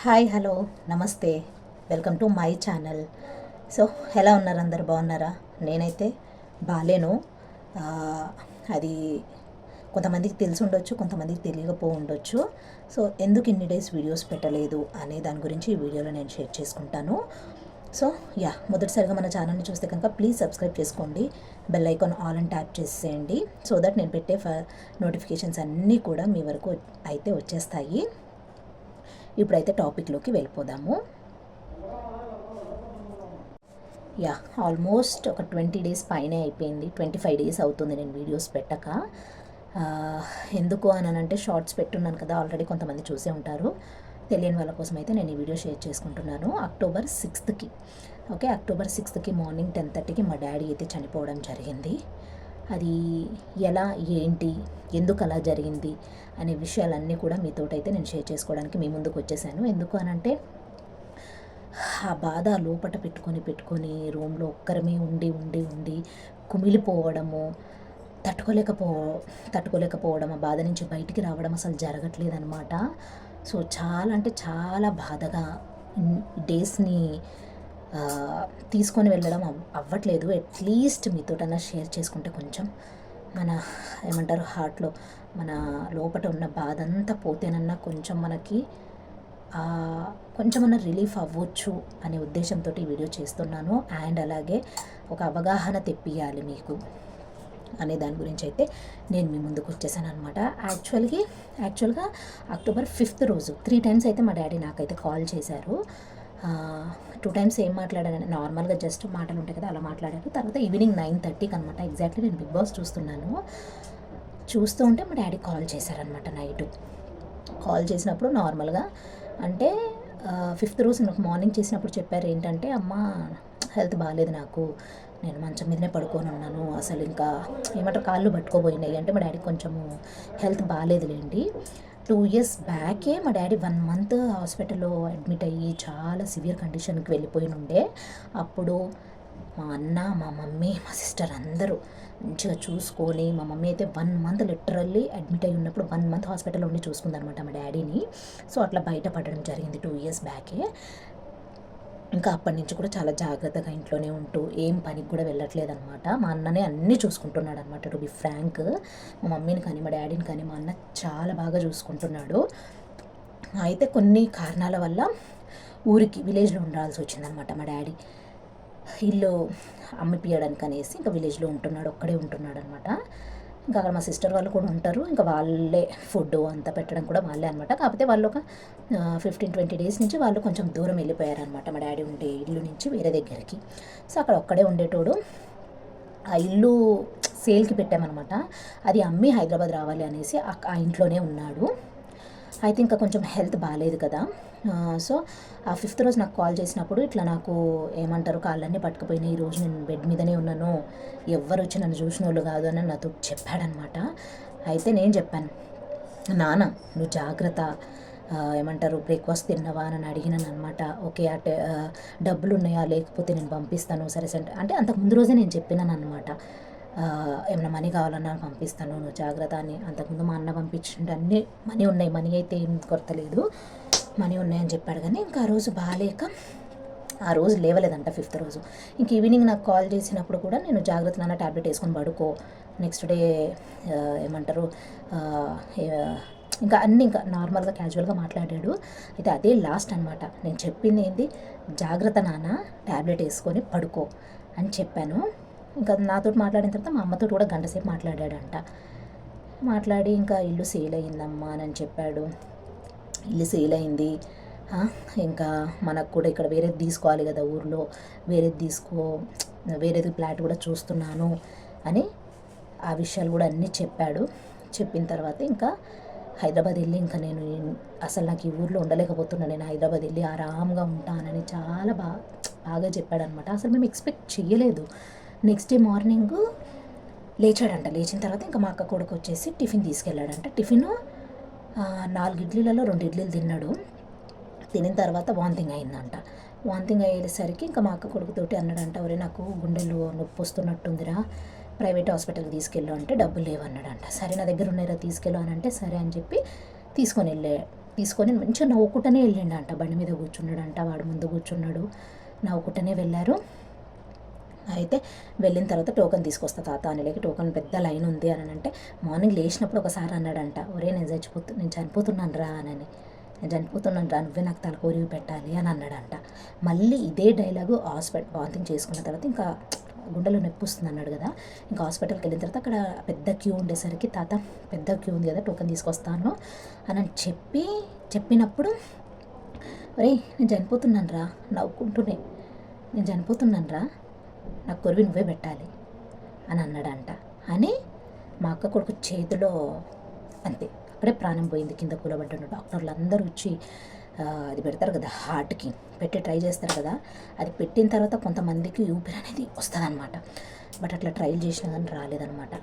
Hi hello నమస్తే welcome to my channel. So ఎలా ఉన్నారు? అందరు బాగున్నారా? నేనైతే బాలేను. ఆ, అది కొంతమందికి తెలిసి ఉండొచ్చు, కొంతమందికి తెలియకపో ఉండొచ్చు. సో ఎందుకు ఇన్ని డేస్ వీడియోస్ పెట్టలేదు అనే దాని గురించి ఈ వీడియోలో నేను షేర్ చేసుకుంటాను. సో మొదటిసారిగా మన ఛానల్ని చూస్తే కనుక ప్లీజ్ సబ్స్క్రైబ్ చేసుకోండి, బెల్ ఐకాన్ ఆల్ అని ట్యాప్ చేసేయండి. సో దట్ నేను పెట్టే నోటిఫికేషన్స్ అన్నీ కూడా మీ వరకు అయితే వచ్చేస్తాయి. ఇప్పుడైతే టాపిక్లోకి వెళ్ళిపోదాము. ఆల్మోస్ట్ ఒక 20 డేస్ పైనే అయిపోయింది, 25 డేస్ అవుతుంది నేను వీడియోస్ పెట్టక. ఎందుకు అని అంటే షార్ట్స్ పెట్టున్నాను కదా, ఆల్రెడీ కొంతమంది చూసే ఉంటారు. తెలియని వాళ్ళ కోసం అయితే నేను ఈ వీడియో షేర్ చేసుకుంటున్నాను. October 6th October 6th morning 10:30కి మా డాడీ అయితే చనిపోవడం జరిగింది. అది ఎలా, ఏంటి, ఎందుకు అలా జరిగింది అనే విషయాలన్నీ కూడా మీతోటైతే నేను షేర్ చేసుకోవడానికి మీ ముందుకు వచ్చేసాను. ఎందుకు అనంటే ఆ బాధ లోపట పెట్టుకొని రూమ్లో ఒక్కరమే ఉండి కుమిలిపోవడము, తట్టుకోలేకపోవడం, ఆ బాధ నుంచి బయటికి రావడం అసలు జరగట్లేదన్నమాట. సో చాలా అంటే చాలా బాధగా డేస్ని తీసుకొని వెళ్ళడం అవ్వట్లేదు. అట్లీస్ట్ మీతోటన్నా షేర్ చేసుకుంటే కొంచెం మన ఏమంటారు హార్ట్లో మన లోపల ఉన్న బాధ అంతా పోతేనన్నా కొంచెం మనకి కొంచెమన్నా రిలీఫ్ అవ్వచ్చు అనే ఉద్దేశంతో ఈ వీడియో చేస్తున్నాను. అండ్ అలాగే ఒక అవగాహన తెప్పియాలి మీకు అనే దాని గురించి అయితే నేను మీ ముందుకు వచ్చేసాను అనమాట. యాక్చువల్గా అక్టోబర్ 5th రోజు 3 times అయితే మా డాడీ నాకైతే కాల్ చేశారు. 2 times ఏం మాట్లాడాను, నార్మల్గా జస్ట్ మాటలు ఉంటాయి కదా అలా మాట్లాడారు. తర్వాత ఈవినింగ్ 9:30కి అనమాట, ఎగ్జాక్ట్లీ నేను బిగ్ బాస్ చూస్తూ ఉంటే మా డాడీ కాల్ చేశారనమాట. నైట్ కాల్ చేసినప్పుడు నార్మల్గా అంటే 5th రోజు నాకు మార్నింగ్ చేసినప్పుడు చెప్పారు ఏంటంటే, అమ్మ హెల్త్ బాగాలేదు, నాకు నేను మంచం మీదనే పడుకొని ఉన్నాను, అసలు ఇంకా ఏమంటారు కాళ్ళు పట్టుకోబోయినాయి అంటే మా డాడీ కొంచెము హెల్త్ బాగాలేదులేండి. 2 years బ్యాకే మా డాడీ 1 month హాస్పిటల్లో అడ్మిట్ అయ్యి చాలా సివియర్ కండిషన్కి వెళ్ళిపోయి ఉండే. అప్పుడు మా అన్న, మా మమ్మీ, మా సిస్టర్ అందరూ మంచిగా చూసుకొని, మా మమ్మీ అయితే 1 month లిటరల్లీ అడ్మిట్ అయ్యి ఉన్నప్పుడు 1 month హాస్పిటల్లో ఉండి చూసుకుందనమాట మా డాడీని. సో అట్లా బయటపడడం జరిగింది 2 years బ్యాకే. ఇంకా అప్పటి నుంచి కూడా చాలా జాగ్రత్తగా ఇంట్లోనే ఉంటూ ఏం పనికి కూడా వెళ్ళట్లేదు అనమాట. మా అన్ననే అన్నీ చూసుకుంటున్నాడు అనమాట. టు బి ఫ్రాంక్, మా మమ్మీని కానీ మా డాడీని కానీ మా అన్న చాలా బాగా చూసుకుంటున్నాడు. అయితే కొన్ని కారణాల వల్ల విలేజ్లో ఉండాల్సి వచ్చిందనమాట. మా డాడీ ఇల్లు అమ్మిపియడానికి అనేసి ఇంకా విలేజ్లో ఒక్కడే ఉంటున్నాడు అనమాట. ఇంకా అక్కడ మా సిస్టర్ వాళ్ళు కూడా ఉంటారు, ఇంకా వాళ్ళే ఫుడ్ అంతా పెట్టడం కూడా వాళ్ళే అనమాట. కాకపోతే వాళ్ళు ఒక 15-20 డేస్ నుంచి వాళ్ళు కొంచెం దూరం వెళ్ళిపోయారనమాట మా డాడీ ఉండే ఇల్లు నుంచి వేరే దగ్గరికి. సో అక్కడ ఒక్కడే ఉండేటోడు. ఆ ఇల్లు సేల్కి పెట్టామన్నమాట. అది అమ్మి హైదరాబాద్ రావాలి అనేసి ఆ ఇంట్లోనే ఉన్నాడు. అయితే ఇంకా కొంచెం హెల్త్ బాగాలేదు కదా. సో ఆ 5th రోజు నాకు కాల్ చేసినప్పుడు ఇట్లా నాకు ఏమంటారు కాళ్ళన్నీ పట్టుకుపోయినాయి, ఈరోజు నేను బెడ్ మీదనే ఉన్నాను, ఎవ్వరు వచ్చి నన్ను చూసిన వాళ్ళు కాదు అని నాతో చెప్పాడనమాట. అయితే నేను చెప్పాను, నాన్న నువ్వు జాగ్రత్త, ఏమంటారు బ్రేక్ఫాస్ట్ తిన్నవా అని అడిగినాను అనమాట. ఓకే డబ్బులు ఉన్నాయా, లేకపోతే నేను పంపిస్తాను, సరే అంటే అంతకు ముందు రోజే నేను చెప్పినాను అనమాట. ఏమైనా మనీ కావాలన్నా పంపిస్తాను, నువ్వు జాగ్రత్త అని. అంతకుముందు మా అన్న పంపించింటే అన్నీ మనీ ఉన్నాయి, మనీ అయితే ఏం కొరత లేదు, మనీ ఉన్నాయని చెప్పాడు. కానీ ఇంకా ఆ రోజు బాగాలేక ఆ రోజు లేవలేదంట 5th రోజు. ఇంక ఈవినింగ్ నాకు కాల్ చేసినప్పుడు కూడా నేను జాగ్రత్త నాన్న ట్యాబ్లెట్ వేసుకొని పడుకో, నెక్స్ట్ డే ఏమంటారు ఇంకా అన్నీ ఇంకా నార్మల్గా క్యాజువల్గా మాట్లాడాడు. అయితే అదే లాస్ట్ అనమాట. నేను చెప్పింది ఏంటి, జాగ్రత్త నాన్న ట్యాబ్లెట్ వేసుకొని పడుకో అని చెప్పాను. ఇంకా నాతో మాట్లాడిన తర్వాత మా అమ్మతో కూడా గంట సేపు మాట్లాడాడంట. మాట్లాడి ఇంకా ఇల్లు సేల్ అయ్యిందమ్మా అని చెప్పాడు. ఇల్లు సేల్ అయింది, ఇంకా మనకు కూడా ఇక్కడ వేరేది తీసుకోవాలి కదా, ఊర్లో వేరేది ఫ్లాట్ కూడా చూస్తున్నాను అని ఆ విషయాలు కూడా అన్నీ చెప్పాడు. చెప్పిన తర్వాత ఇంకా హైదరాబాద్ వెళ్ళి ఇంకా నేను అసలు నాకు ఈ ఊర్లో ఉండలేకపోతున్నాను, నేను హైదరాబాద్ వెళ్ళి ఆరాంగా ఉంటానని చాలా బాగా చెప్పాడనమాట. అసలు మేము ఎక్స్పెక్ట్ చేయలేదు. నెక్స్ట్ డే మార్నింగ్ లేచాడంట. లేచిన తర్వాత ఇంకా మా అక్క కొడుకు వచ్చేసి టిఫిన్ తీసుకెళ్ళాడంట. టిఫిన్ 4 ఇడ్లీలలో 2 ఇడ్లీలు తిన్నాడు. తినిన తర్వాత వాంతింగ్ అయిందంట. వాంతింగ్ అయ్యేసరికి ఇంకా మా అక్క కొడుకుతోటి అన్నాడంట, ఒరే నాకు గుండెలు నొప్పి వస్తున్నట్టుందిరా, ప్రైవేట్ హాస్పిటల్కి తీసుకెళ్ళు అంటే డబ్బులు లేవన్నాడంట. సరే నా దగ్గర ఉన్నాయిరా తీసుకెళ్ళు అని అంటే సరే అని చెప్పి తీసుకొని తీసుకొని మంచిగా నవ్వుకుంటూనే వెళ్ళిండంట. బండి మీద కూర్చున్నాడంట, వాడు ముందు కూర్చున్నాడు, నవ్వుకుంటూనే వెళ్ళారు. అయితే వెళ్ళిన తర్వాత టోకెన్ తీసుకొస్తా తాత అని, టోకెన్ పెద్ద లైన్ ఉంది అని అంటే, మార్నింగ్ లేచినప్పుడు ఒకసారి అన్నాడంట, ఒరే నేను చనిపోతున్నాను రా అని, నేను చనిపోతున్నాను రా, నువ్వే నాకు తలకోరివి పెట్టాలి అని అన్నాడంట. మళ్ళీ ఇదే డైలాగు వాంతింగ్ చేసుకున్న తర్వాత ఇంకా గుండెలో నొప్పి వస్తుంది అన్నాడు కదా, ఇంకా హాస్పిటల్కి వెళ్ళిన తర్వాత అక్కడ పెద్ద క్యూ ఉండేసరికి, తాత పెద్ద క్యూ ఉంది కదా, టోకెన్ తీసుకొస్తాను అని చెప్పినప్పుడు, ఒరే నేను చనిపోతున్నాను రా, నవ్వుకుంటూనే నేను చనిపోతున్నాను రా, నాకు కొరివి నువ్వే పెట్టాలి అని అన్నాడంట. అని మా అక్క కొడుకు చేతిలో అంతే అక్కడే ప్రాణం పోయింది. కింద కూలబడ్డాడు. డాక్టర్లు అందరూ వచ్చి అది పెడతారు కదా, హార్ట్కి పెట్టి ట్రై చేస్తారు కదా, అది పెట్టిన తర్వాత కొంతమందికి ఊపిరి అనేది వస్తుంది అనమాట. బట్ అట్లా ట్రైల్ చేసినా కానీ రాలేదనమాట.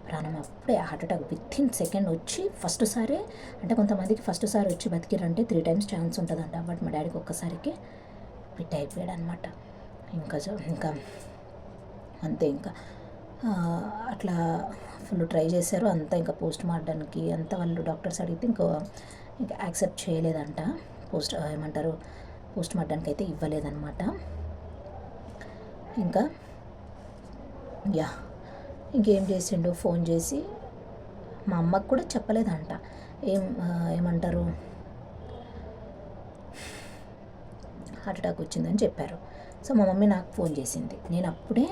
ప్రాణం అప్పుడే హార్ట్ అటాక్ వితిన్ సెకండ్ వచ్చి ఫస్ట్ సారే, అంటే కొంతమందికి ఫస్ట్ సారి వచ్చి బతికిరంటే 3 times ఛాన్స్ ఉంటుందంట. బట్ మా డాడీకి ఒక్కసారికి పిట్ అయిపోయాడు అనమాట. ఇంకా అంతే, ఇంకా అట్లా ఫుల్ ట్రై చేశారు అంతా. ఇంకా పోస్ట్ మార్టంకి అంతా వాళ్ళు డాక్టర్స్ అడిగితే ఇంకా యాక్సెప్ట్ చేయలేదంట. పోస్ట్ మార్టంకి అయితే ఇవ్వలేదన్నమాట. ఇంకా ఇంకేం చేసిండు, ఫోన్ చేసి మా అమ్మకు కూడా చెప్పలేదంట. ఏమంటారు హార్ట్ అటాక్ వచ్చిందని చెప్పారు. సో మా మమ్మీ నాకు ఫోన్ చేసింది. నేను అప్పుడే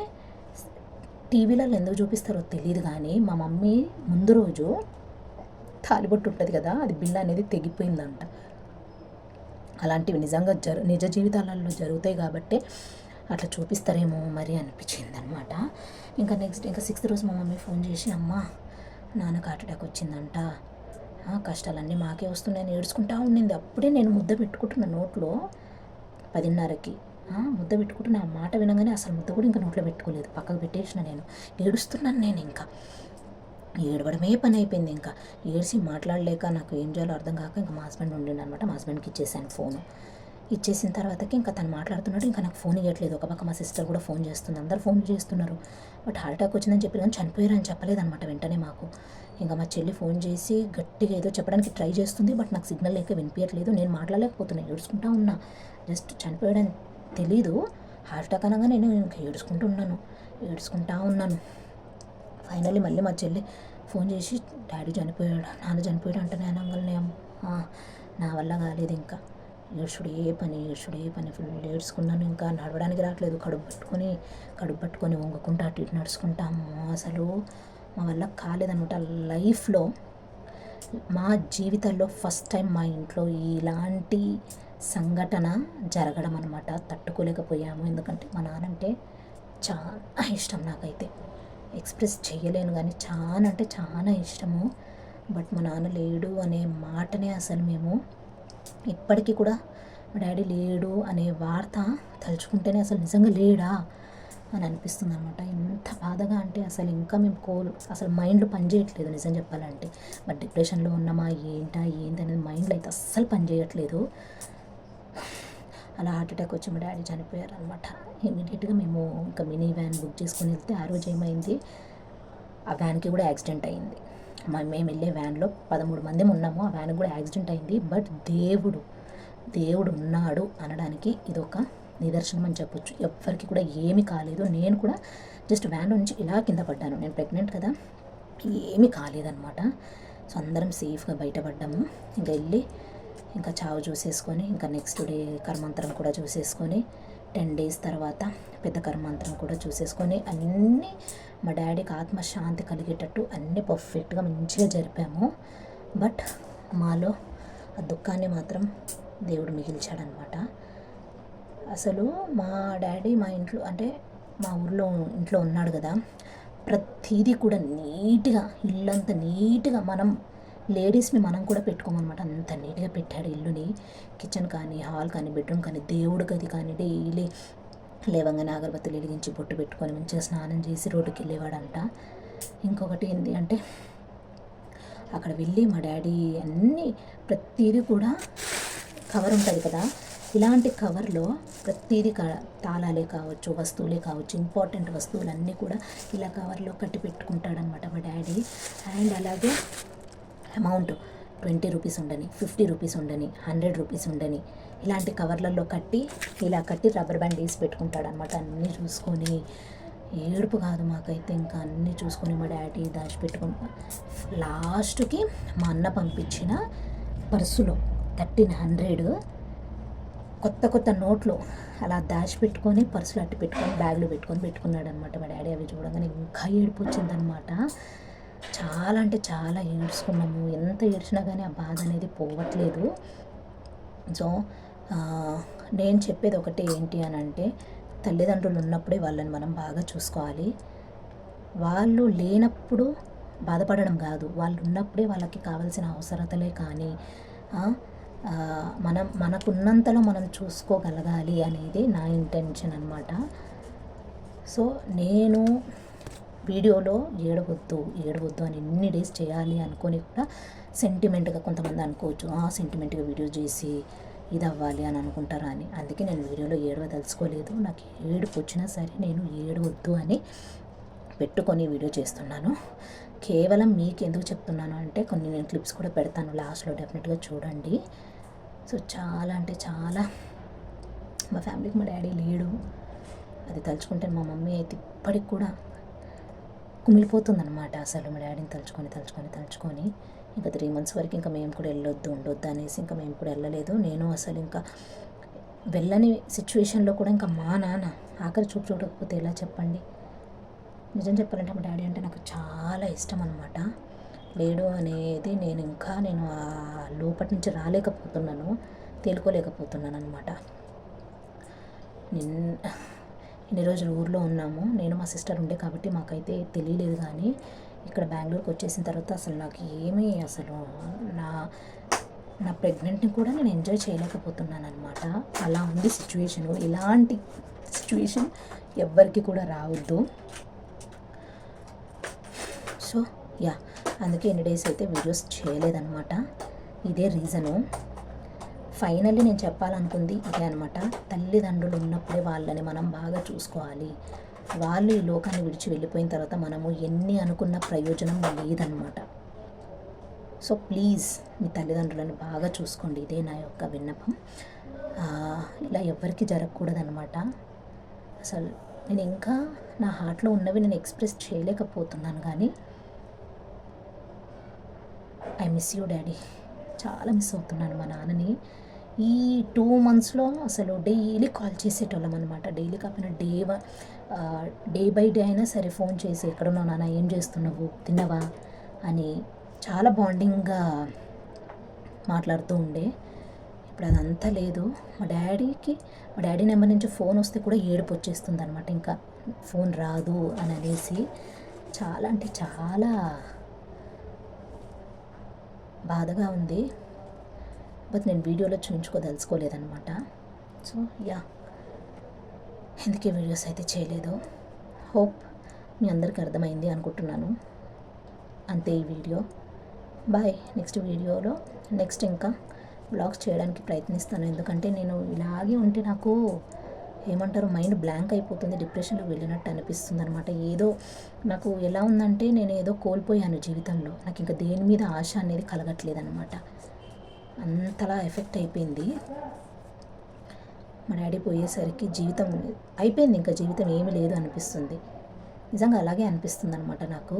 టీవీలలో ఎందుకు చూపిస్తారో తెలియదు కానీ మా మమ్మీ ముందు రోజు తాలిబొట్టు ఉంటుంది కదా, అది బిళ్ళ అనేది తెగిపోయిందంట. అలాంటివి నిజంగా నిజ జీవితాలలో జరుగుతాయి కాబట్టి అట్లా చూపిస్తారేమో మరి అనిపించింది అనమాట. ఇంకా నెక్స్ట్ 6th రోజు మా మమ్మీ ఫోన్ చేసి, అమ్మ నాన్నకు హార్ట్ అటాక్ వచ్చిందంట, కష్టాలన్నీ మాకే వస్తున్నాయని ఏడ్చుకుంటా ఉండింది. అప్పుడే నేను ముద్ద పెట్టుకుంటున్న నోట్లో 10:30కి ముద్ద పెట్టుకుంటున్న ఆ మాట వినగానే అసలు ముద్ద కూడా ఇంకా నోట్లో పెట్టుకోలేదు, పక్కకు పెట్టేసిన. నేను ఏడుస్తున్నాను. నేను ఇంకా ఏడవడమే పని అయిపోయింది. ఇంకా ఏడ్చి మాట్లాడలేక నాకు ఏం చేయాలో అర్థం కాక ఇంకా మా హస్బెండ్ ఉండిండు అనమాట. మా హస్బెండ్కి ఇచ్చేసాను ఫోను. ఇచ్చేసిన తర్వాతకి ఇంకా తను మాట్లాడుతున్నాడు. ఇంకా నాకు ఫోన్ ఇవ్వట్లేదు. ఒక పక్క మా సిస్టర్ కూడా ఫోన్ చేస్తుంది, అందరు ఫోన్ చేస్తున్నారు. బట్ హార్ట్ అటాక్ వచ్చిందని చెప్పి కానీ చనిపోయారు అని చెప్పలేదన్నమాట వెంటనే మాకు. ఇంకా మా చెల్లి ఫోన్ చేసి గట్టిగా ఏదో చెప్పడానికి ట్రై చేస్తుంది. బట్ నాకు సిగ్నల్ లేక వినిపించట్లేదు. నేను మాట్లాడలేకపోతున్నాను, ఏడుచుకుంటా ఉన్నా. జస్ట్ చనిపోయాడని తెలీదు, హార్ట్ అటాక్ అనగా నేను ఇంకా ఏడుచుకుంటా ఉన్నాను. ఫైనల్లీ మళ్ళీ మా చెల్లి ఫోన్ చేసి, డాడీ చనిపోయాడు, నాన్న చనిపోయాడు అంటే నేను అనగలనే, నా వల్ల కాలేదు. ఇంకా ఏడ్చుడే పని ఫుల్ ఏడ్చుకున్నాను. ఇంకా నడవడానికి రావట్లేదు. కడుపు పట్టుకొని వంగుకుంటా అటు ఇటు నడుచుకుంటాము. అసలు మా వల్ల కాలేదనమాట. లైఫ్లో మా జీవితాల్లో ఫస్ట్ టైం మా ఇంట్లో ఇలాంటి సంఘటన జరగడం అనమాట. తట్టుకోలేకపోయాము. ఎందుకంటే మా నాన్నంటే చాలా ఇష్టం నాకైతే, ఎక్స్ప్రెస్ చేయలేను కానీ చాలా అంటే చాలా ఇష్టము. బట్ మా నాన్న లేడు అనే మాటనే అసలు మేము ఇప్పటికీ కూడా, మా డాడీ లేడు అనే వార్త తలుచుకుంటేనే అసలు నిజంగా లేడా అని అనిపిస్తుంది అనమాట. ఎంత బాధగా అంటే అసలు ఇంకా మేము అసలు మైండ్లో పనిచేయట్లేదు నిజం చెప్పాలంటే. బట్ డిప్రెషన్లో ఉన్నామా ఏంటి అనేది మైండ్లో అయితే అస్సలు పనిచేయట్లేదు. అలా హార్ట్ అటాక్ వచ్చి మా డాడీ చనిపోయారు అనమాట. ఇమీడియట్గా మేము ఇంకా మినీ వ్యాన్ బుక్ చేసుకొని వెళ్తే, ఆ రోజు ఏమైంది, ఆ వ్యాన్కి కూడా యాక్సిడెంట్ అయింది. మేము వెళ్ళే వ్యాన్లో 13 మంది ఉన్నాము. ఆ వ్యాన్కి కూడా యాక్సిడెంట్ అయింది. బట్ దేవుడు ఉన్నాడు అనడానికి ఇదొక నిదర్శనం అని చెప్పొచ్చు. ఎవ్వరికి కూడా ఏమీ కాలేదు. నేను కూడా జస్ట్ వ్యాన్లో నుంచి ఇలా కింద పడ్డాను. నేను ప్రెగ్నెంట్ కదా, ఏమీ కాలేదన్నమాట. సో అందరం సేఫ్గా బయటపడ్డాము. ఇంకా వెళ్ళి ఇంకా చావు చూసేసుకొని, ఇంకా నెక్స్ట్ డే కర్మాంతరం కూడా చూసేసుకొని, 10 days తర్వాత పెద్ద కర్మాంతరం కూడా చూసేసుకొని, అన్నీ మా డాడీకి ఆత్మశాంతి కలిగేటట్టు అన్నీ పర్ఫెక్ట్గా మంచిగా జరిపాము. బట్ మాలో ఆ దుఃఖాన్ని మాత్రం దేవుడు మిగిల్చాడనమాట. అసలు మా డాడీ మా ఇంట్లో అంటే మా ఇంట్లో ఉన్నాడు కదా, ప్రతిదీ కూడా నీట్గా, ఇల్లంతా నీట్గా, మనం లేడీస్ని మనం కూడా పెట్టుకోమన్నమాట. అంత నీట్గా పెట్టాడు ఇల్లుని. కిచెన్ కానీ, హాల్ కానీ, బెడ్రూమ్ కానీ, దేవుడి గది కానీ, డైలీ లేవంగానే అగరబత్తులు వెలిగించి బొట్టు పెట్టుకొని మంచిగా స్నానం చేసి రోడ్డుకి వెళ్ళేవాడంట. ఇంకొకటి ఏంటి అంటే, అక్కడ వెళ్ళి మా డాడీ అన్నీ ప్రతిదీ కూడా కవర్ ఉంటుంది కదా, ఇలాంటి కవర్లో ప్రతిదీ తాళాలే కావచ్చు, వస్తువులే కావచ్చు, ఇంపార్టెంట్ వస్తువులన్నీ కూడా ఇలా కవర్లో కట్టి పెట్టుకుంటాడనమాట మా డాడీ. అండ్ అలాగే అమౌంట్ 20 రూపీస్ ఉండని, 50 రూపీస్ ఉండని, 100 రూపీస్ ఉండని ఇలాంటి కవర్లలో కట్టి ఇలా కట్టి రబ్బర్ బ్యాండ్ వేసి పెట్టుకుంటాడనమాట. అన్నీ చూసుకొని ఏడుపు కాదు మాకైతే, ఇంకా అన్నీ చూసుకొని మా డాడీ దాచిపెట్టుకుంటా. లాస్ట్కి మా అన్న పంపించిన పర్సులో 1300 కొత్త నోట్లు అలా దాచిపెట్టుకొని పర్సులు అట్టి పెట్టుకొని బ్యాగ్లో పెట్టుకున్నాడు అనమాట మా డాడీ. అవి చూడగానే ఇంకా ఏడుపు వచ్చిందనమాట. చాలా అంటే చాలా ఏడ్చుకున్నాము. ఎంత ఏడ్చినా కానీ ఆ బాధ అనేది పోవట్లేదు. సో నేను చెప్పేది ఒకటి ఏంటి అని అంటే, తల్లిదండ్రులు ఉన్నప్పుడే వాళ్ళని మనం బాగా చూసుకోవాలి. వాళ్ళు లేనప్పుడు బాధపడడం కాదు, వాళ్ళు ఉన్నప్పుడే వాళ్ళకి కావాల్సిన అవసరతలే కానీ మనకున్నంతలో మనం చూసుకోగలగాలి అనేది నా ఇంటెన్షన్ అనమాట. సో నేను వీడియోలో ఏడవద్దు అని ఎన్ని డేస్ చేయాలి అనుకొని కూడా సెంటిమెంట్గా కొంతమంది అనుకోవచ్చు, సెంటిమెంట్గా వీడియో చేసి ఇది అవ్వాలి అని అనుకుంటారా అని. అందుకే నేను వీడియోలో ఏడవదలుచుకోలేదు. నాకు ఏడుపు వచ్చినా సరే నేను ఏడవద్దు అని పెట్టుకొని వీడియో చేస్తున్నాను. కేవలం మీకు ఎందుకు చెప్తున్నాను అంటే, కొన్ని నేను క్లిప్స్ కూడా పెడతాను లాస్ట్లో, డెఫినెట్గా చూడండి. సో చాలా అంటే చాలా మా ఫ్యామిలీకి మా డాడీ లేడు. అది తలుచుకుంటే మా మమ్మీ అయితే ఇప్పటికి కూడా కుమిలిపోతుందన్నమాట. అసలు మా డాడీని తలుచుకొని ఇంకా 3 months వరకు ఇంకా మేము కూడా ఉండొద్దు అనేసి ఇంకా మేము కూడా వెళ్ళలేదు. నేను అసలు ఇంకా వెళ్ళని సిచ్యువేషన్లో కూడా ఇంకా మా నాన్న ఆఖరి చూపు చూడకపోతే ఎలా చెప్పండి. నిజం చెప్పాలంటే మా డాడీ అంటే నాకు చాలా ఇష్టం అనమాట. లేడు అనేది నేను ఆ లోపటి నుంచి రాలేకపోతున్నాను, తేలుకోలేకపోతున్నాను అనమాట. ఇన్ని రోజులు ఊర్లో ఉన్నాము, నేను మా సిస్టర్ ఉండే కాబట్టి మాకైతే తెలియలేదు. కానీ ఇక్కడ బెంగళూరుకి వచ్చేసిన తర్వాత అసలు నాకు అసలు నా ప్రెగ్నెంట్ని కూడా నేను ఎంజాయ్ చేయలేకపోతున్నాను అనమాట. అలా ఉంది సిచ్యువేషను. ఇలాంటి సిచ్యువేషన్ ఎవ్వరికి కూడా రావద్దు. సో అందుకే ఎన్ని డేస్ అయితే వీడియోస్ చేయలేదన్నమాట. ఇదే రీజను. ఫైనల్లీ నేను చెప్పాలనుకుంది ఇదే అనమాట. తల్లిదండ్రులు ఉన్నప్పుడే వాళ్ళని మనం బాగా చూసుకోవాలి. వాళ్ళు ఈ లోకాన్ని విడిచి వెళ్ళిపోయిన తర్వాత మనము ఎన్ని అనుకున్న ప్రయోజనం లేదనమాట. సో ప్లీజ్ మీ తల్లిదండ్రులను బాగా చూసుకోండి. ఇదే నా యొక్క విన్నపం. ఇలా ఎవ్వరికి జరగకూడదనమాట. అసలు నేను ఇంకా నా హార్ట్లో ఉన్నవి నేను ఎక్స్ప్రెస్ చేయలేకపోతున్నాను. కానీ ఐ మిస్ యూ డాడీ. చాలా మిస్ అవుతున్నాను మా నాన్నని. ఈ 2 monthsలో అసలు డైలీ కాల్ చేసేటోళ్ళం అనమాట. డైలీ కాకపోయినా డే బై డే అయినా సరే ఫోన్ చేసి, ఎక్కడున్నావు నాన్న, ఏం చేస్తున్నావు, తిన్నవా అని చాలా బాండింగ్గా మాట్లాడుతూ ఉండే. ఇప్పుడు అదంతా లేదు. మా డాడీ నెంబర్ నుంచి ఫోన్ వస్తే కూడా ఏడుపు వచ్చేస్తుంది అనమాట. ఇంకా ఫోన్ రాదు అని అనేసి చాలా అంటే చాలా బాధగా ఉంది. బట్ నేను వీడియోలో చూపించుకోదలుచుకోలేదన్నమాట. సో ఎందుకే వీడియోస్ అయితే చేయలేదు. హోప్ మీ అందరికీ అర్థమైంది అనుకుంటున్నాను. అంతే ఈ వీడియో. బాయ్. నెక్స్ట్ వీడియోలో ఇంకా వ్లాగ్స్ చేయడానికి ప్రయత్నిస్తాను. ఎందుకంటే నేను ఇలాగే ఉంటే నాకు ఏమంటారు, మైండ్ బ్లాంక్ అయిపోతుంది, డిప్రెషన్లో వెళ్ళినట్టు అనిపిస్తుంది అనమాట. ఏదో నాకు ఎలా ఉందంటే, నేను ఏదో కోల్పోయాను జీవితంలో. నాకు ఇంకా దేని మీద ఆశ అనేది కలగట్లేదు అనమాట. అంతలా ఎఫెక్ట్ అయిపోయింది. మా డాడీ పోయేసరికి జీవితం అయిపోయింది, ఇంకా జీవితం ఏమీ లేదు అనిపిస్తుంది. నిజంగా అలాగే అనిపిస్తుంది అనమాట నాకు.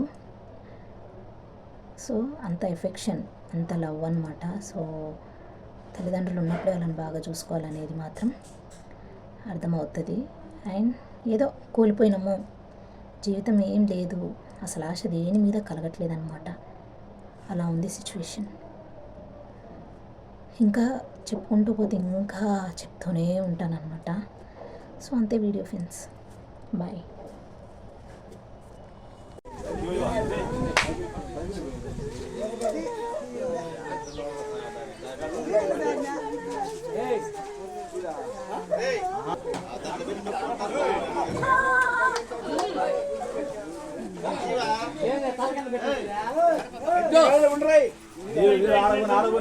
సో అంత ఎఫెక్షన్, అంత లవ్ అనమాట. సో తల్లిదండ్రులు ఉన్నప్పుడే వాళ్ళని బాగా చూసుకోవాలనేది మాత్రం అర్థమవుతుంది. అండ్ ఏదో కోల్పోయినాము, జీవితం ఏం లేదు, అసలు ఆశ దేని మీద కలగట్లేదన్నమాట. అలా ఉంది సిచ్యువేషన్. ఇంకా చెప్పుకుంటూ పోతే ఇంకా చెప్తూనే ఉంటానన్నమాట. సో అంతే వీడియో ఫ్రెండ్స్. బాయ్. నాలుగు